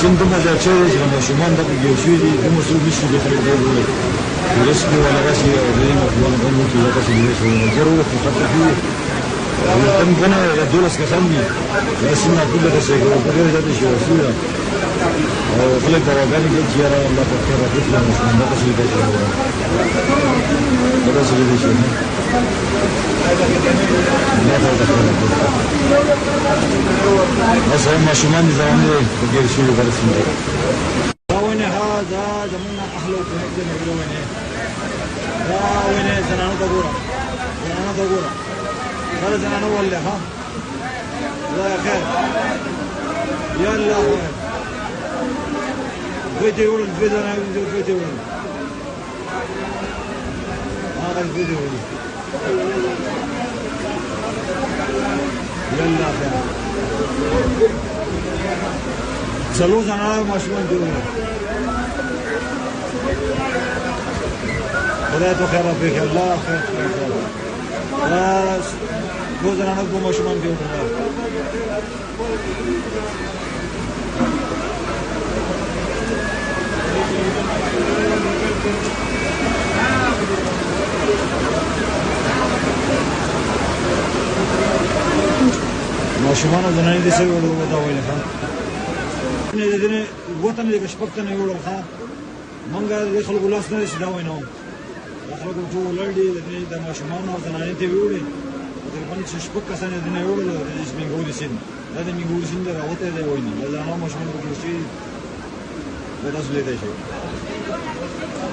سیند دومره زیات شوی دی چې ماشومان دلته ګیر شوي دي دومره څوک نشي ګټلی دی رسمي ولا غشي درې مفهوم هم کې دا څه دی شو زه وروسته خطر فيه تم هنا دولس كسمني رسمنا كل ده شيء وغير هذا الشيء رسوله وخلق دراجاني جت يرى الله تكفر رفيق مسلم ده شيء ده هذا شيء ده شيء ما تذكر بس هم شمان زمانه غير شيء برسمه وين هذا زماننا احلى وكنت نقول وين زنانه دغورا خلاص انا نولع ها الله يا خير يلا خير فيديو ولا الفيديو انا فيديو هذا الفيديو يلا خير سلوز انا مشمول دول خدايا خير فيك الله خير خلاص جوز انا نقوم مشمول دول ماشومان زنانه دي سوي ودا وينه ها نه دې وطن دې شپکته نه وړل ها مونږه دې خلکو لاس نه شي دا وینو خلکو ټول لړدي د ماشومان او زنانه ته وړي د باندې شپک کسانه دې نه وړل د اسمنګوري سین دا د میګوري سین راوته دی ویني دا نه ماشومان په کې شي دا تاسو لیدای شئ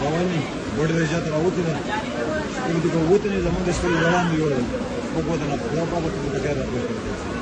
دا ویني ګډ رجات راوته ده دې کوو ته زمونږ د سپي وړاندې وړل په کوته نه په خیر راځي